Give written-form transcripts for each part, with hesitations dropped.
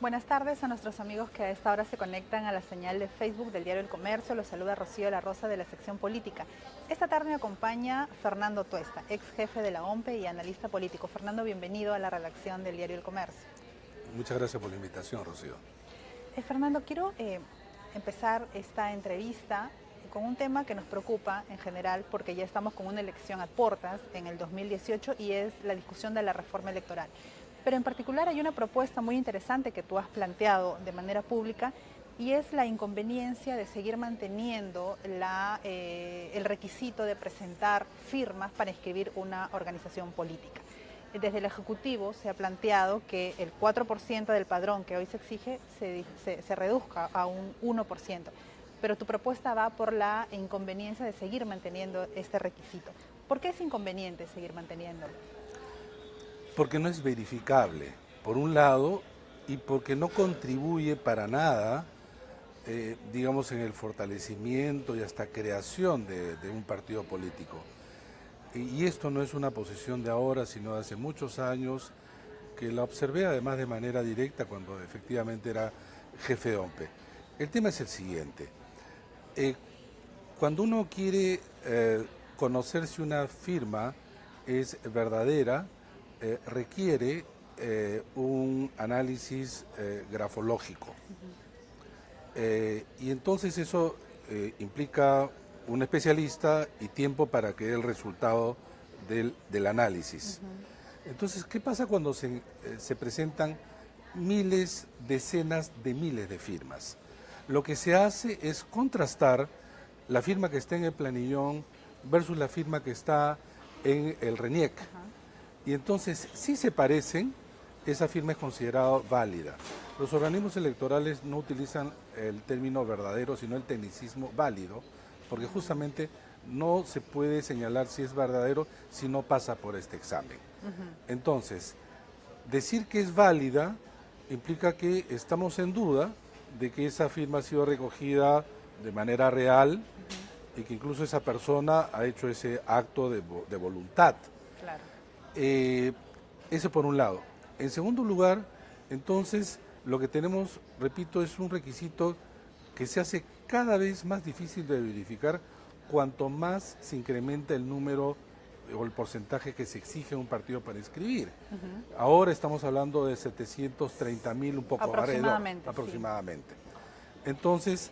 Buenas tardes a nuestros amigos que a esta hora se conectan a la señal de Facebook del diario El Comercio. Los saluda Rocío La Rosa de la sección política. Esta tarde me acompaña Fernando Tuesta, ex jefe de la OMPE y analista político. Fernando, bienvenido a la redacción del diario El Comercio. Muchas gracias por la invitación, Rocío. Fernando, quiero empezar esta entrevista con un tema que nos preocupa en general porque ya estamos con una elección a puertas en el 2018 y es la discusión de la reforma electoral. Pero en particular hay una propuesta muy interesante que tú has planteado de manera pública y es la inconveniencia de seguir manteniendo el requisito de presentar firmas para inscribir una organización política. Desde el Ejecutivo se ha planteado que el 4% del padrón que hoy se exige se reduzca a un 1%, pero tu propuesta va por la inconveniencia de seguir manteniendo este requisito. ¿Por qué es inconveniente seguir manteniéndolo? Porque no es verificable, por un lado, y porque no contribuye para nada, digamos, en el fortalecimiento y hasta creación de un partido político. Y esto no es una posición de ahora, sino de hace muchos años, que la observé además de manera directa cuando efectivamente era jefe de OMPE. El tema es el siguiente. Cuando uno quiere conocer si una firma es verdadera, requiere un análisis grafológico. Y entonces eso implica un especialista y tiempo para que dé el resultado del análisis. Entonces, ¿qué pasa cuando se presentan miles, decenas de miles de firmas? Lo que se hace es contrastar la firma que está en el planillón versus la firma que está en el RENIEC. Y entonces, si se parecen, esa firma es considerada válida. Los organismos electorales no utilizan el término verdadero, sino el tecnicismo válido, porque justamente no se puede señalar si es verdadero si no pasa por este examen. Entonces, decir que es válida implica que estamos en duda de que esa firma ha sido recogida de manera real y que incluso esa persona ha hecho ese acto de voluntad. Claro. Eso por un lado. En segundo lugar, entonces, lo que tenemos, repito, es un requisito que se hace cada vez más difícil de verificar cuanto más se incrementa el número o el porcentaje que se exige a un partido para inscribir. Ahora estamos hablando de 730.000, un poco aproximadamente. Sí. Entonces,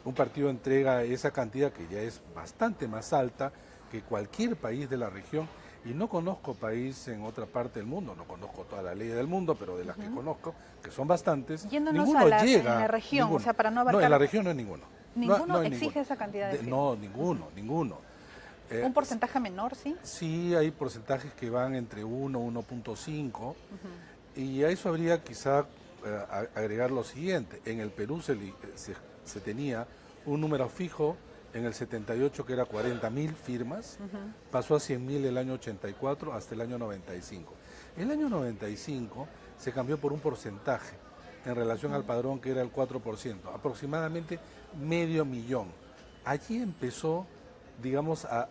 un partido entrega esa cantidad que ya es bastante más alta que cualquier país de la región. Y no conozco país en otra parte del mundo, no conozco toda la ley del mundo, pero de las que conozco, que son bastantes, Yéndonos ninguno llega. En la región, ninguno. O sea, para no abarcar... No, en la región no hay ninguno. ¿Ninguno hay exige ninguno. esa cantidad de firmas? No, ninguno. ¿Un porcentaje menor, sí? Sí, hay porcentajes que van entre 1 y 1.5, y a eso habría quizá agregar lo siguiente. En el Perú se tenía un número fijo en el 78 que era 40.000 firmas, pasó a 100.000 el año 84 hasta el año 95. El año 95 se cambió por un porcentaje en relación al padrón que era el 4%, aproximadamente 500.000. Allí empezó, digamos, a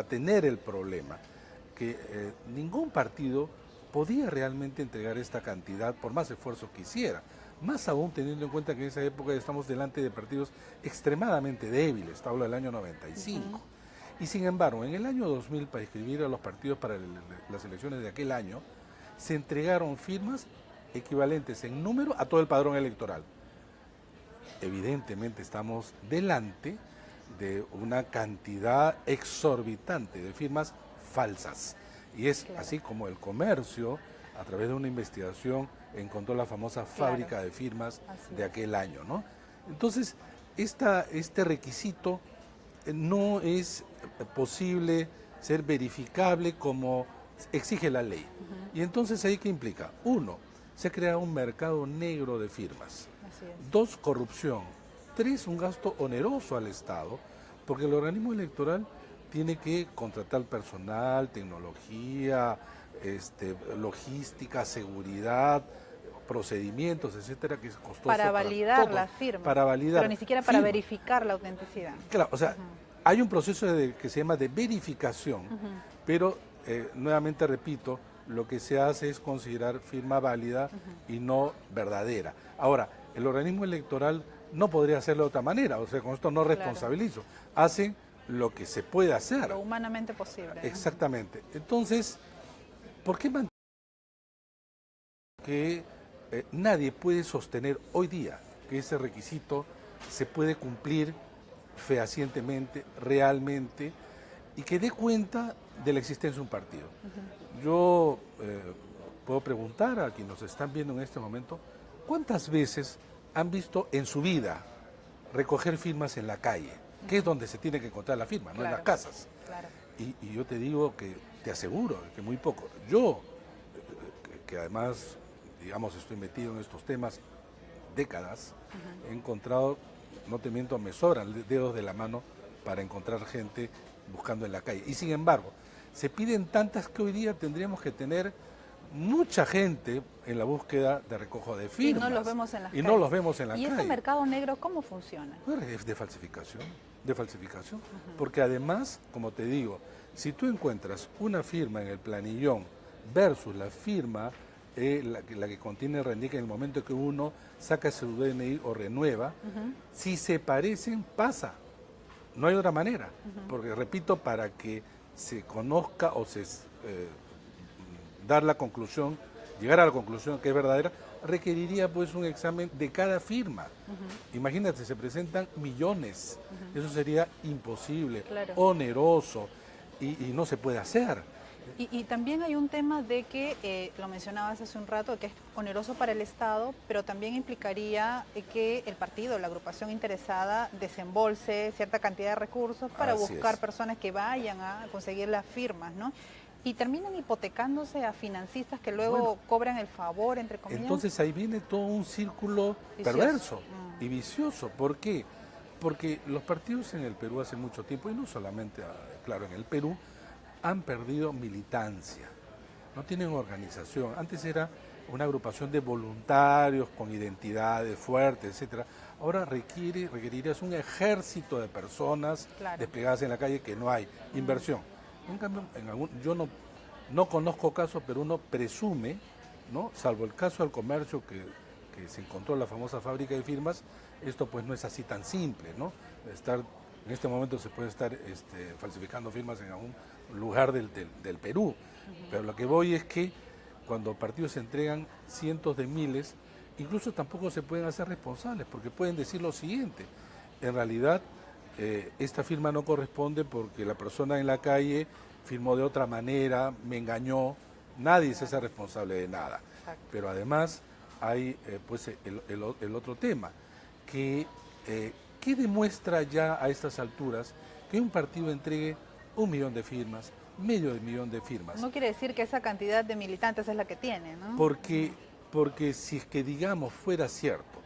tener el problema, que ningún partido podía realmente entregar esta cantidad por más esfuerzo que hiciera. Más aún teniendo en cuenta que en esa época estamos delante de partidos extremadamente débiles, hablo del año 95. Y sin embargo, en el año 2000, para inscribir a los partidos para las elecciones de aquel año, se entregaron firmas equivalentes en número a todo el padrón electoral. Evidentemente estamos delante de una cantidad exorbitante de firmas falsas. Y es así como el Comercio, a través de una investigación, encontró la famosa fábrica de firmas de aquel año, ¿no? Entonces, este requisito no es posible ser verificable como exige la ley. Y entonces, ¿ahí qué implica? 1, se crea un mercado negro de firmas. 2, corrupción. 3, un gasto oneroso al Estado, porque el organismo electoral tiene que contratar personal, tecnología, logística, seguridad, procedimientos, etcétera, que es costoso. Para validar la firma. Para validar. Pero ni siquiera para verificar la autenticidad. Claro, o sea, hay un proceso que se llama de verificación, pero nuevamente repito, lo que se hace es considerar firma válida y no verdadera. Ahora, el organismo electoral no podría hacerlo de otra manera, o sea, con esto no responsabilizo. Hacen lo que se puede hacer. Lo humanamente posible. Exactamente. Entonces, ¿por qué mantener que nadie puede sostener hoy día que ese requisito se puede cumplir fehacientemente, realmente, y que dé cuenta de la existencia de un partido? Yo puedo preguntar a quienes nos están viendo en este momento, ¿cuántas veces han visto en su vida recoger firmas en la calle? Que es donde se tiene que encontrar la firma, no en las casas. Claro. Y yo te digo que, te aseguro que muy poco. Yo, que además, digamos, estoy metido en estos temas décadas, he encontrado, no te miento, me sobran dedos de la mano para encontrar gente buscando en la calle. Y sin embargo, se piden tantas que hoy día tendríamos que tener mucha gente en la búsqueda de recojo de firmas. Y no los vemos en las calles. No los vemos en la calle. ¿Y ese mercado negro cómo funciona? Es de falsificación, porque además, como te digo, si tú encuentras una firma en el planillón versus la firma, la que contiene el RENIC en el momento que uno saca su DNI o renueva, si se parecen, pasa. No hay otra manera, porque repito, para que se conozca o se dar la conclusión, llegar a la conclusión que es verdadera, requeriría pues un examen de cada firma. Imagínate, se presentan millones, eso sería imposible, oneroso y no se puede hacer. Y también hay un tema de que, lo mencionabas hace un rato, que es oneroso para el Estado, pero también implicaría que el partido, la agrupación interesada, desembolse cierta cantidad de recursos para buscar personas que vayan a conseguir las firmas, ¿no? Y terminan hipotecándose a financistas que luego cobran el favor, entre comillas. Entonces ahí viene todo un círculo perverso y vicioso. ¿Por qué? Porque los partidos en el Perú hace mucho tiempo, y no solamente, claro, en el Perú, han perdido militancia, no tienen organización. Antes era una agrupación de voluntarios con identidades fuertes, etcétera. Ahora requerirías un ejército de personas desplegadas en la calle que no hay. Inversión. En cambio, yo no conozco casos, pero uno presume, ¿no? Salvo el caso del comercio que se encontró la famosa fábrica de firmas, esto pues no es así tan simple, ¿no? En este momento se puede estar falsificando firmas en algún lugar del Perú, pero lo que voy es que cuando partidos se entregan cientos de miles, incluso tampoco se pueden hacer responsables, porque pueden decir lo siguiente: en realidad esta firma no corresponde porque la persona en la calle firmó de otra manera, me engañó, nadie se hace responsable de nada. Pero además hay pues el otro tema, que ¿qué demuestra ya a estas alturas que un partido entregue 1 millón de firmas, medio millón de firmas? No quiere decir que esa cantidad de militantes es la que tiene, ¿no? Porque si es que, digamos, fuera cierto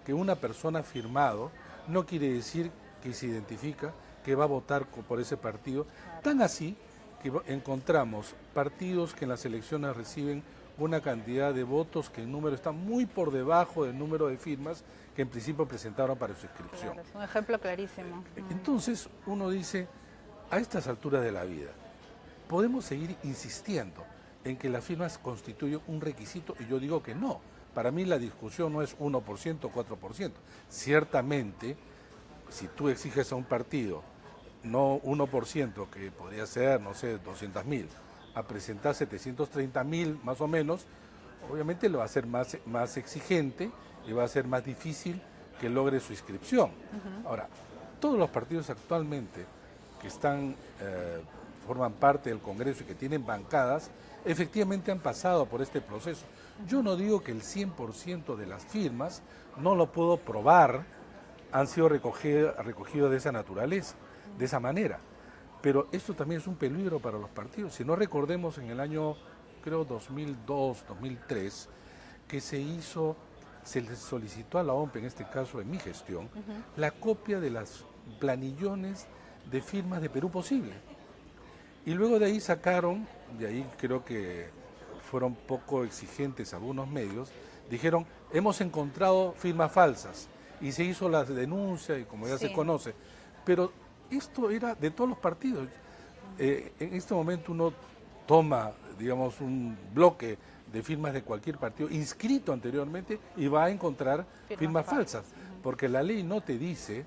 que una persona ha firmado, no quiere decir que se identifica que va a votar por ese partido. Tan así que encontramos partidos que en las elecciones reciben una cantidad de votos que en número está muy por debajo del número de firmas que en principio presentaron para su inscripción. Claro, es un ejemplo clarísimo. Entonces uno dice, a estas alturas de la vida, podemos seguir insistiendo en que las firmas constituyen un requisito, y yo digo que no. Para mí la discusión no es 1%, 4%. Ciertamente, si tú exiges a un partido, no 1%, que podría ser, no sé, 200.000, a presentar 730.000 más o menos, obviamente lo va a ser más exigente y va a ser más difícil que logre su inscripción. Ahora, todos los partidos actualmente que forman parte del Congreso y que tienen bancadas, efectivamente han pasado por este proceso. Yo no digo que el 100% de las firmas, no lo puedo probar, han sido recogidos de esa naturaleza, de esa manera. Pero esto también es un peligro para los partidos. Si no recordemos en el año, creo, 2002, 2003, que se le solicitó a la OMP, en este caso en mi gestión, la copia de las planillones de firmas de Perú Posible. Y luego de ahí sacaron, de ahí creo que fueron poco exigentes algunos medios, dijeron, hemos encontrado firmas falsas, y se hizo la denuncia, y como ya se conoce, pero esto era de todos los partidos. En este momento uno toma digamos, un bloque de firmas de cualquier partido inscrito anteriormente y va a encontrar firmas falsas, porque la ley no te dice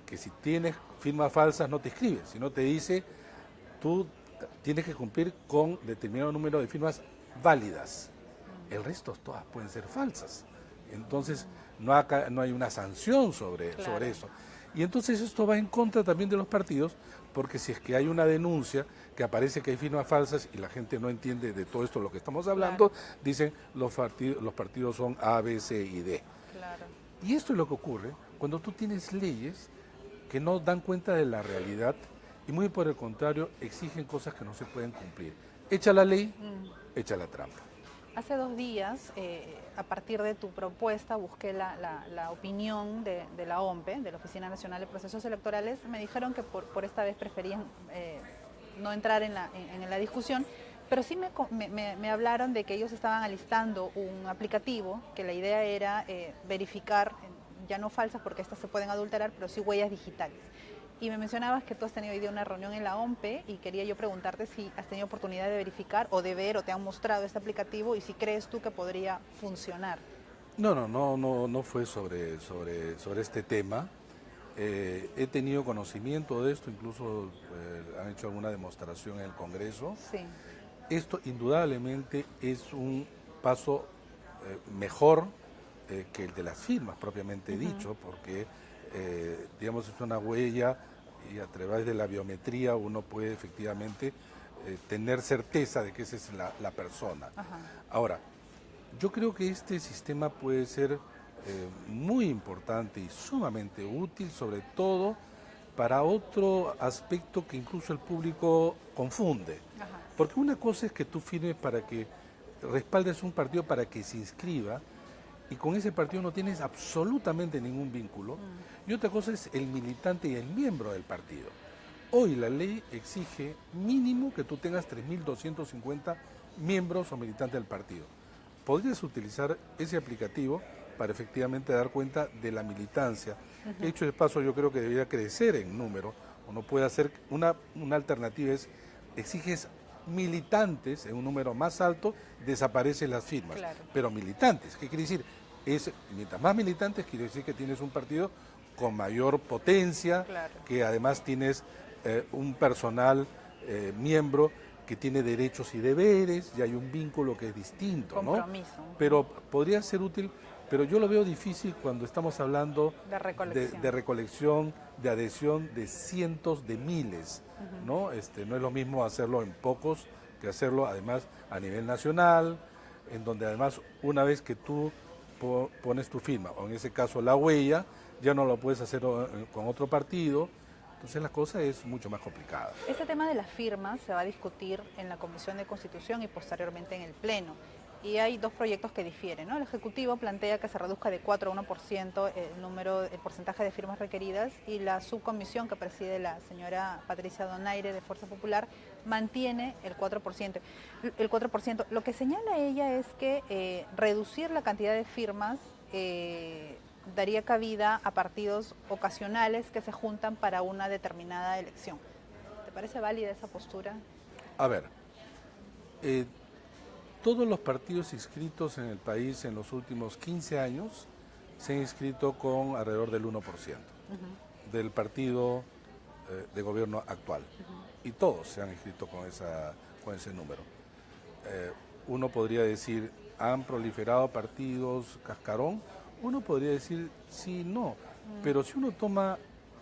que si tienes firmas falsas no te inscribes, sino te dice tú tienes que cumplir con determinado número de firmas válidas. El resto todas pueden ser falsas. Entonces no hay una sanción sobre eso. Y entonces esto va en contra también de los partidos, porque si es que hay una denuncia que aparece que hay firmas falsas y la gente no entiende de todo esto lo que estamos hablando, dicen los partidos son A, B, C y D. Y esto es lo que ocurre cuando tú tienes leyes que no dan cuenta de la realidad y muy por el contrario exigen cosas que no se pueden cumplir. Echa la ley, echa la trampa. Hace 2 días, a partir de tu propuesta, busqué la opinión de la OMPE, de la Oficina Nacional de Procesos Electorales. Me dijeron que por esta vez preferían no entrar en la discusión, pero sí me hablaron de que ellos estaban alistando un aplicativo, que la idea era verificar, ya no falsas porque estas se pueden adulterar, pero sí huellas digitales. Y me mencionabas que tú has tenido hoy día una reunión en la OMPE y quería yo preguntarte si has tenido oportunidad de verificar o de ver o te han mostrado este aplicativo y si crees tú que podría funcionar. No fue sobre este tema. He tenido conocimiento de esto, incluso han hecho alguna demostración en el Congreso. Sí. Esto indudablemente es un paso mejor que el de las firmas propiamente dicho, porque digamos es una huella y a través de la biometría uno puede efectivamente tener certeza de que esa es la persona. Ahora, yo creo que este sistema puede ser muy importante y sumamente útil, sobre todo para otro aspecto que incluso el público confunde. Porque una cosa es que tú firmes para que respaldes un partido para que se inscriba y con ese partido no tienes absolutamente ningún vínculo. Y otra cosa es el militante y el miembro del partido. Hoy la ley exige mínimo que tú tengas 3.250 miembros o militantes del partido. Podrías utilizar ese aplicativo para efectivamente dar cuenta de la militancia. De hecho, de paso, yo creo que debería crecer en número. Uno puede hacer una alternativa, exiges militantes en un número más alto, desaparecen las firmas. Pero militantes, ¿qué quiere decir? Mientras más militantes, quiere decir que tienes un partido con mayor potencia, que además tienes un personal miembro que tiene derechos y deberes, y hay un vínculo que es distinto, compromiso, ¿no? Pero podría ser útil, pero yo lo veo difícil cuando estamos hablando de recolección, de adhesión de cientos de miles, ¿no? No es lo mismo hacerlo en pocos que hacerlo además a nivel nacional, en donde además una vez que tú pones tu firma, o en ese caso la huella, ya no lo puedes hacer con otro partido. Entonces la cosa es mucho más complicada. Este tema de las firmas se va a discutir en la Comisión de Constitución y posteriormente en el Pleno. Y hay 2 proyectos que difieren, ¿no? El Ejecutivo plantea que se reduzca de 4 a 1% el porcentaje de firmas requeridas, y la subcomisión que preside la señora Patricia Donaire de Fuerza Popular mantiene el 4%. El 4%. Lo que señala ella es que reducir la cantidad de firmas daría cabida a partidos ocasionales que se juntan para una determinada elección. ¿Te parece válida esa postura? A ver, todos los partidos inscritos en el país en los últimos 15 años se han inscrito con alrededor del 1% del partido de gobierno actual. Y todos se han inscrito con ese número. Uno podría decir, ¿han proliferado partidos cascarón? Uno podría decir sí, no, pero si uno toma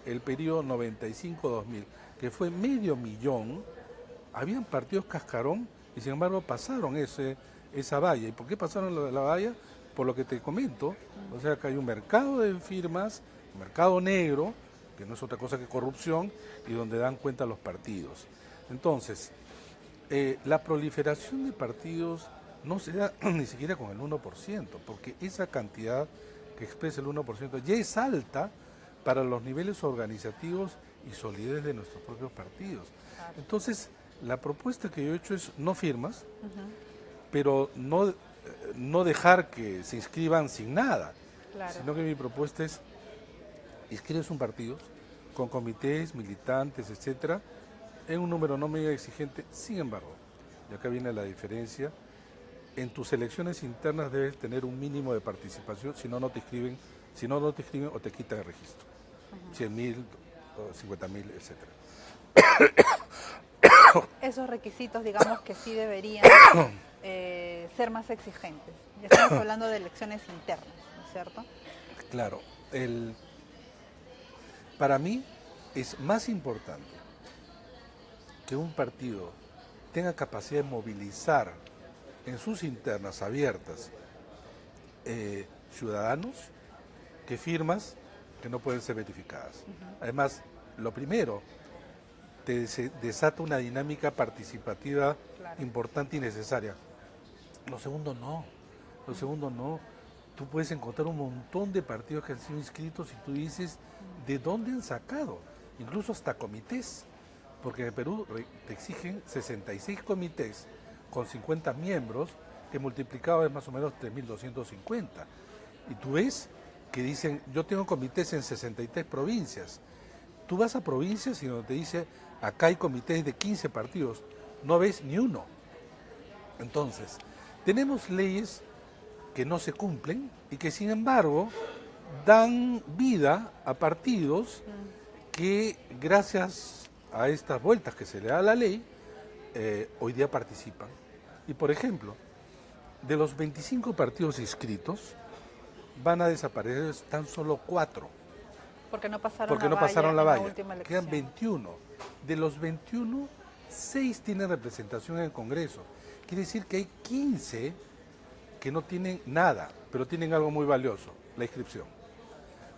el periodo 95-2000, que fue 500.000, habían partidos cascarón y sin embargo pasaron esa valla. ¿Y por qué pasaron la valla? Por lo que te comento, o sea que hay un mercado de firmas, un mercado negro, que no es otra cosa que corrupción, y donde dan cuenta los partidos. Entonces, la proliferación de partidos no se da ni siquiera con el 1%, porque esa cantidad que expresa el 1% ya es alta para los niveles organizativos y solidez de nuestros propios partidos. Entonces, la propuesta que yo he hecho es no firmas, pero no dejar que se inscriban sin nada, sino que mi propuesta es inscribes un partido con comités, militantes, etcétera, en un número no medio exigente. Sin embargo, y acá viene la diferencia, en tus elecciones internas debes tener un mínimo de participación, si no, no te inscriben, o te quitan el registro. 100.000, 50.000, etcétera. Esos requisitos, digamos que sí deberían ser más exigentes. Ya estamos hablando de elecciones internas, ¿no es cierto? Claro, para mí es más importante que un partido tenga capacidad de movilizar en sus internas abiertas ciudadanos que firmas que no pueden ser verificadas. Además, lo primero, te desata una dinámica participativa importante y necesaria. Lo segundo no. Tú puedes encontrar un montón de partidos que han sido inscritos y tú dices, ¿de dónde han sacado? Incluso hasta comités, porque en el Perú te exigen 66 comités con 50 miembros, que multiplicado es más o menos 3.250. Y tú ves que dicen, yo tengo comités en 63 provincias. Tú vas a provincias y donde te dice, acá hay comités de 15 partidos, no ves ni uno. Entonces, tenemos leyes que no se cumplen y que sin embargo dan vida a partidos que gracias a estas vueltas que se le da a la ley, hoy día participan. Y por ejemplo, de los 25 partidos inscritos, van a desaparecer tan solo 4. Porque no pasaron la valla. Quedan 21. De los 21, 6 tienen representación en el Congreso. Quiere decir que hay 15 que no tienen nada, pero tienen algo muy valioso, la inscripción.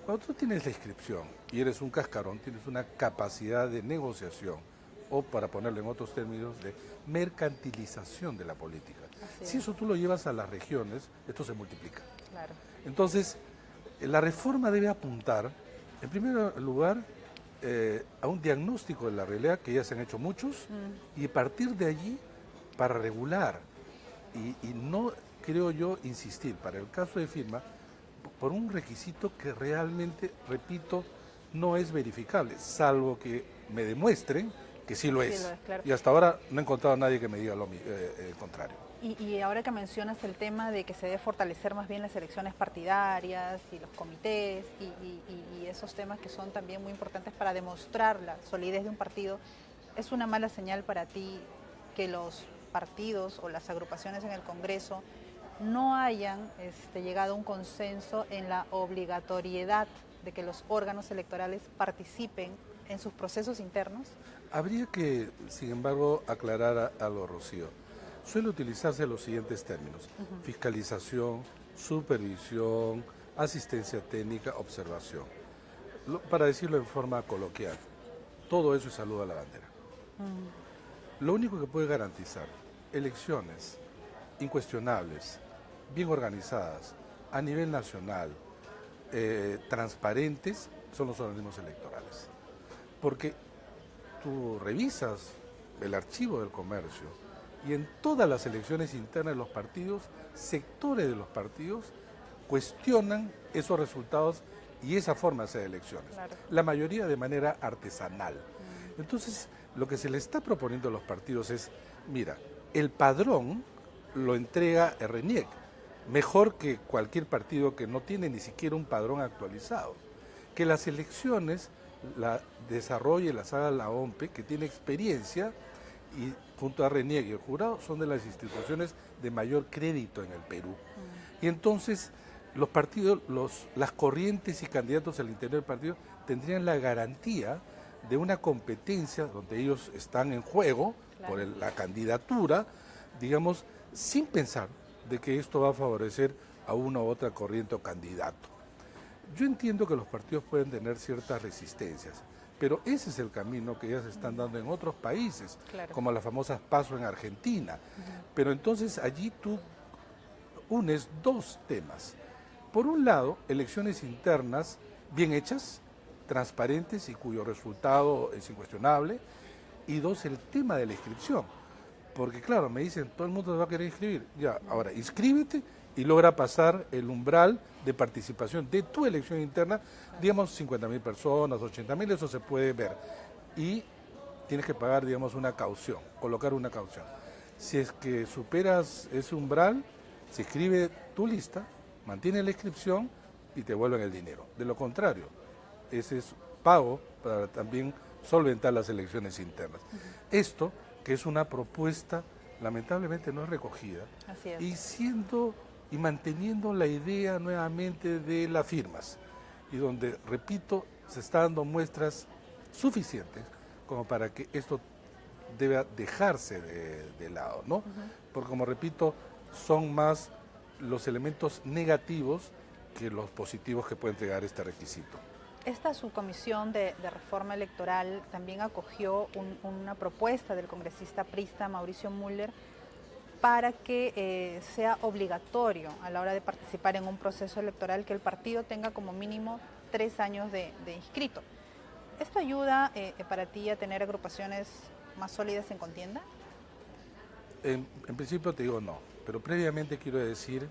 Cuando tú tienes la inscripción y eres un cascarón, tienes una capacidad de negociación, o para ponerlo en otros términos, de mercantilización de la política. Si eso tú lo llevas a las regiones, esto se multiplica. Claro. Entonces, la reforma debe apuntar, en primer lugar, a un diagnóstico de la realidad, que ya se han hecho muchos, y partir de allí para regular. Y no, creo yo, insistir, para el caso de firma, por un requisito que realmente, repito, no es verificable, salvo que me demuestren que sí lo es. Claro. Y hasta ahora no he encontrado a nadie que me diga el contrario. Y ahora que mencionas el tema de que se debe fortalecer más bien las elecciones partidarias y los comités y esos temas que son también muy importantes para demostrar la solidez de un partido, ¿es una mala señal para ti que los partidos o las agrupaciones en el Congreso no hayan llegado a un consenso en la obligatoriedad de que los órganos electorales participen en sus procesos internos? Habría que, sin embargo, aclarar algo, Rocío. Suele utilizarse los siguientes términos: fiscalización, supervisión, asistencia técnica, observación. Para decirlo en forma coloquial, todo eso es saludo a la bandera. Lo único que puede garantizar elecciones incuestionables, bien organizadas, a nivel nacional, transparentes, son los organismos electorales. Porque tú revisas el archivo del comercio y en todas las elecciones internas de los partidos, sectores de los partidos cuestionan esos resultados y esa forma de hacer elecciones. Claro. La mayoría de manera artesanal. Entonces, lo que se le está proponiendo a los partidos es, mira, el padrón lo entrega el RENIEC, mejor que cualquier partido que no tiene ni siquiera un padrón actualizado. Que las elecciones la desarrolle, las haga la OMPE, que tiene experiencia, y junto a RENIEC y el jurado son de las instituciones de mayor crédito en el Perú. Y entonces los partidos, las corrientes y candidatos al interior del partido tendrían la garantía de una competencia donde ellos están en juego, claro, por la candidatura, digamos, sin pensar de que esto va a favorecer a una u otra corriente o candidato. Yo entiendo que los partidos pueden tener ciertas resistencias, pero ese es el camino que ya se están dando en otros países, claro, como las famosas PASO en Argentina. Pero entonces allí tú unes dos temas. Por un lado, elecciones internas bien hechas, transparentes y cuyo resultado es incuestionable. Y dos, el tema de la inscripción. Porque claro, me dicen, todo el mundo se va a querer inscribir. Ya, ahora, inscríbete y logra pasar el umbral de participación de tu elección interna, digamos 50.000 personas, 80.000, eso se puede ver. Y tienes que pagar, digamos, una caución, colocar una caución. Si es que superas ese umbral, se escribe tu lista, mantiene la inscripción y te vuelven el dinero. De lo contrario, ese es pago para también solventar las elecciones internas. Esto, que es una propuesta, lamentablemente no es recogida. Así es. Y manteniendo la idea nuevamente de las firmas, y donde, repito, se está dando muestras suficientes como para que esto deba dejarse de lado, ¿no? Porque, como repito, son más los elementos negativos que los positivos que puede entregar este requisito. Esta subcomisión de reforma electoral también acogió una propuesta del congresista priista Mauricio Müller para que sea obligatorio a la hora de participar en un proceso electoral que el partido tenga como mínimo 3 años de inscrito. ¿Esto ayuda para ti a tener agrupaciones más sólidas en contienda? En principio te digo no, pero previamente quiero decir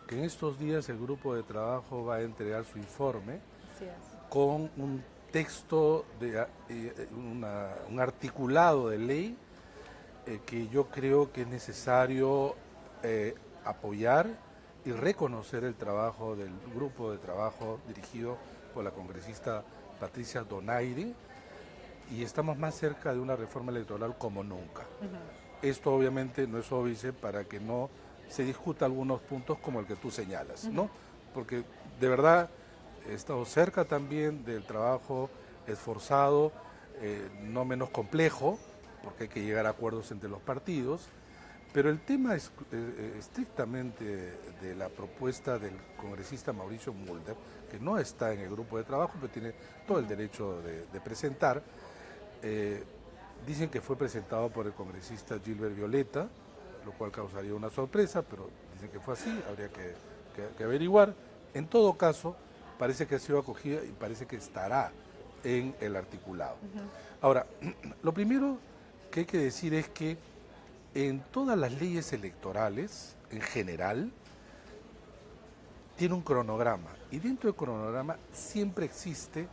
que en estos días el grupo de trabajo va a entregar su informe con un texto, un articulado de ley que yo creo que es necesario apoyar y reconocer el trabajo del grupo de trabajo dirigido por la congresista Patricia Donaire, y estamos más cerca de una reforma electoral como nunca. Esto obviamente no es óbice para que no se discuta algunos puntos como el que tú señalas, ¿no? Porque de verdad he estado cerca también del trabajo esforzado, no menos complejo, porque hay que llegar a acuerdos entre los partidos, pero el tema es estrictamente de la propuesta del congresista Mauricio Müller, que no está en el grupo de trabajo, pero tiene todo el derecho de presentar. Dicen que fue presentado por el congresista Gilbert Violeta, lo cual causaría una sorpresa, pero dicen que fue así, habría que averiguar. En todo caso, parece que ha sido acogida y parece que estará en el articulado. Ahora, lo primero que hay que decir es que en todas las leyes electorales, en general, tiene un cronograma, y dentro del cronograma siempre existe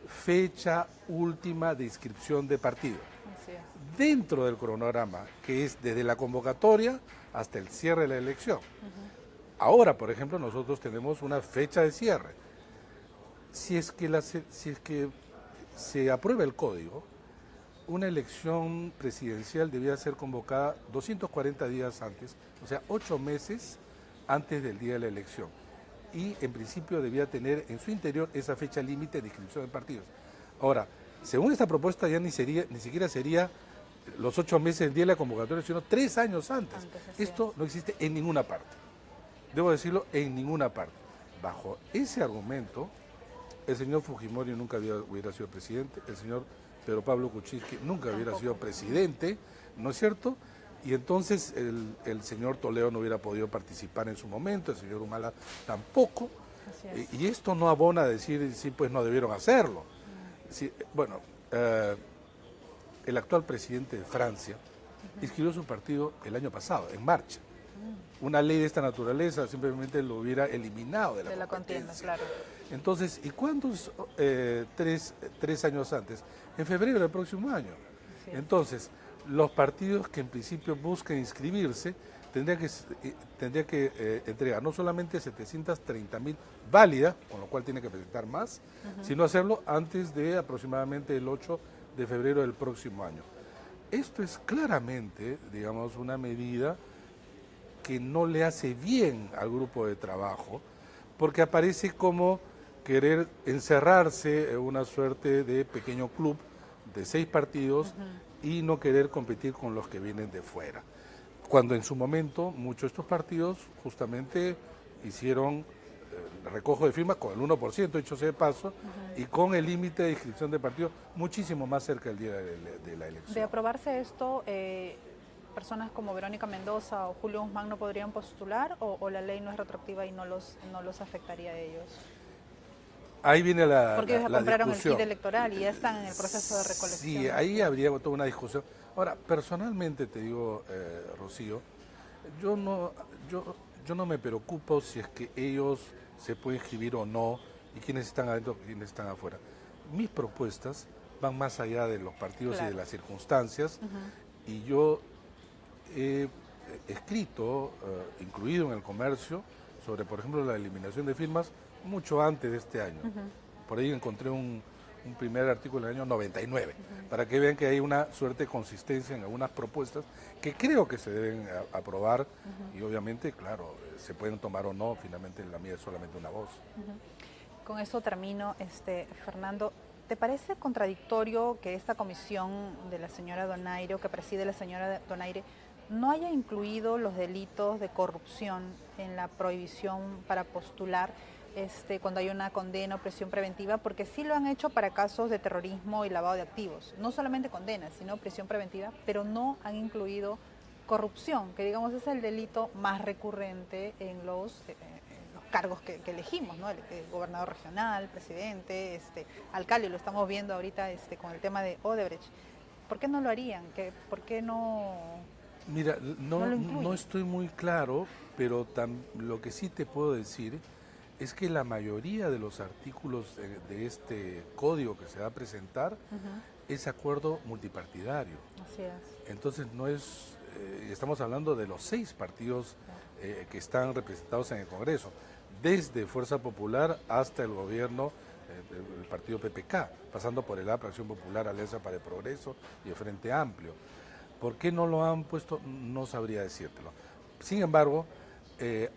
fecha última de inscripción de partido. Dentro del cronograma, que es desde la convocatoria hasta el cierre de la elección. Ahora, por ejemplo, nosotros tenemos una fecha de cierre. Si es que se aprueba el código, una elección presidencial debía ser convocada 240 días antes, o sea, 8 meses antes del día de la elección. Y en principio debía tener en su interior esa fecha límite de inscripción de partidos. Ahora, según esta propuesta ya ni siquiera sería los 8 meses del día de la convocatoria, sino 3 años antes. Esto no existe en ninguna parte. Debo decirlo, en ninguna parte. Bajo ese argumento, el señor Fujimori nunca hubiera sido presidente, el señor Pedro Pablo Kuczynski nunca hubiera sido presidente, ¿no es cierto? Y entonces el señor Toledo no hubiera podido participar en su momento, el señor Humala tampoco. Y esto no abona a decir, sí, pues no debieron hacerlo. Sí, bueno, el actual presidente de Francia inscribió su partido el año pasado, en marcha. Una ley de esta naturaleza simplemente lo hubiera eliminado de la contienda, claro. Entonces, ¿y cuántos? 3 años antes, en febrero del próximo año. Entonces, los partidos que en principio busquen inscribirse tendría que entregar no solamente 730.000 válidas, con lo cual tiene que presentar más, sino hacerlo antes de aproximadamente el 8 de febrero del próximo año. Esto es claramente, digamos, una medida que no le hace bien al grupo de trabajo, porque aparece como querer encerrarse en una suerte de pequeño club de 6 partidos y no querer competir con los que vienen de fuera. Cuando en su momento muchos de estos partidos justamente hicieron recojo de firmas con el 1%, dicho sea de paso, y con el límite de inscripción de partidos muchísimo más cerca del día de la elección. De aprobarse esto, personas como Verónica Mendoza o Julio Guzmán no podrían postular, o la ley no es retroactiva y no los afectaría a ellos. Ahí viene porque ellos compraron discusión. El kit electoral y ya están en el proceso de recolección. Sí, ahí habría toda una discusión. Ahora, personalmente te digo, Rocío, yo no me preocupo si es que ellos se pueden inscribir o no, y quiénes están adentro y quiénes están afuera. Mis propuestas van más allá de los partidos y de las circunstancias, y yo he escrito, incluido en el comercio, sobre, por ejemplo, la eliminación de firmas mucho antes de este año. Por ahí encontré un primer artículo del año 99, para que vean que hay una suerte de consistencia en algunas propuestas que creo que se deben aprobar y obviamente, claro, se pueden tomar o no, finalmente la mía es solamente una voz. Con eso termino, Fernando. ¿Te parece contradictorio que esta comisión de la señora Donaire, o que preside la señora Donaire, no haya incluido los delitos de corrupción en la prohibición para postular cuando hay una condena o prisión preventiva? Porque sí lo han hecho para casos de terrorismo y lavado de activos. No solamente condena, sino prisión preventiva, pero no han incluido corrupción, que digamos es el delito más recurrente en los cargos que elegimos, ¿no? El gobernador regional, presidente, alcalde, lo estamos viendo ahorita con el tema de Odebrecht. ¿Por qué no lo harían? ¿Por qué no? Mira, no estoy muy claro, pero lo que sí te puedo decir es que la mayoría de los artículos de este código que se va a presentar es acuerdo multipartidario. Así es. Entonces no es, estamos hablando de los 6 partidos que están representados en el Congreso, desde Fuerza Popular hasta el gobierno, el partido PPK, pasando por el APRA, Acción Popular, Alianza para el Progreso y el Frente Amplio. ¿Por qué no lo han puesto? No sabría decírtelo. Sin embargo,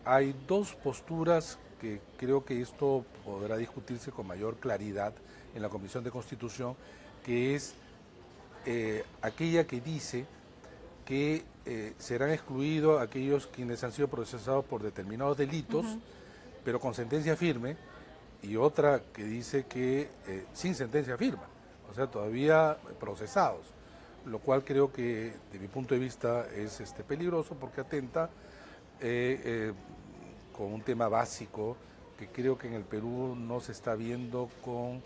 hay 2 posturas que creo que esto podrá discutirse con mayor claridad en la Comisión de Constitución, que es aquella que dice que serán excluidos aquellos quienes han sido procesados por determinados delitos, pero con sentencia firme, y otra que dice que sin sentencia firme, o sea, todavía procesados, lo cual creo que, de mi punto de vista, es peligroso porque atenta con un tema básico que creo que en el Perú no se está viendo con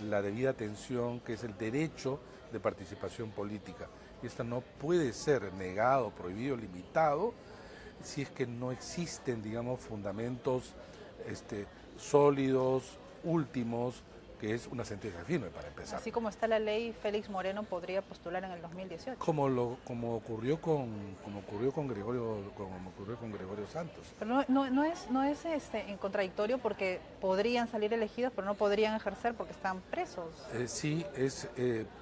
la debida atención, que es el derecho de participación política. Y esta no puede ser negado, prohibido, limitado, si es que no existen, digamos, fundamentos sólidos, últimos, que es una sentencia firme para empezar. Así como está la ley, Félix Moreno podría postular en el 2018. Como ocurrió con Gregorio Santos. Pero no es en contradictorio, porque podrían salir elegidos, pero no podrían ejercer porque están presos. Sí,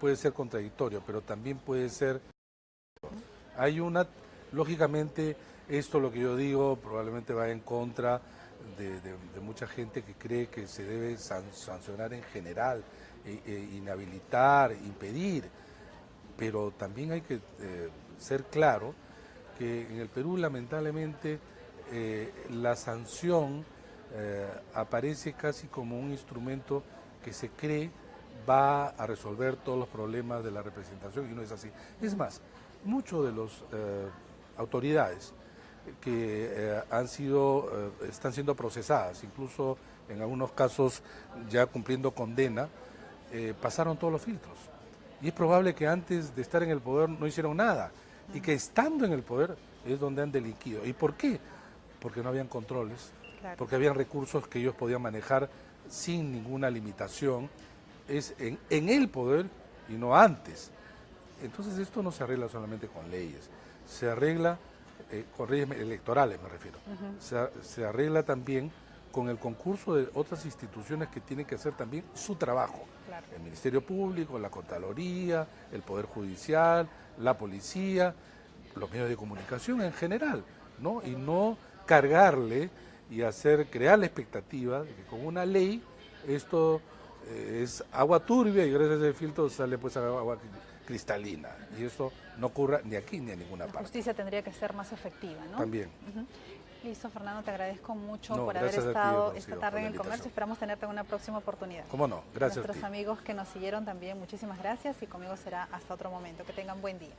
puede ser contradictorio, pero también puede ser. Lógicamente, esto lo que yo digo probablemente va en contra de mucha gente que cree que se debe sancionar en general, inhabilitar, impedir, pero también hay que ser claro que en el Perú lamentablemente la sanción aparece casi como un instrumento que se cree va a resolver todos los problemas de la representación, y no es así. Es más, muchos de los autoridades que están siendo procesadas, incluso en algunos casos ya cumpliendo condena, pasaron todos los filtros. Y es probable que antes de estar en el poder no hicieron nada, y que estando en el poder es donde han delinquido. ¿Y por qué? Porque no habían controles, claro, porque habían recursos que ellos podían manejar sin ninguna limitación, es en el poder y no antes. Entonces esto no se arregla solamente con leyes, se arregla con leyes electorales, me refiero. Se arregla también con el concurso de otras instituciones que tienen que hacer también su trabajo. Claro. El Ministerio Público, la Contraloría, el Poder Judicial, la Policía, los medios de comunicación en general, ¿no? Y no cargarle y crear la expectativa de que con una ley esto es agua turbia y gracias a ese filtro sale pues agua cristalina, y eso no ocurra ni aquí ni en ninguna parte. La justicia tendría que ser más efectiva, ¿no? También. Listo, Fernando, te agradezco mucho por haber estado esta tarde en el comercio. Esperamos tenerte en una próxima oportunidad. ¿Cómo no? Gracias a nuestros amigos que nos siguieron también, muchísimas gracias, y conmigo será hasta otro momento. Que tengan buen día.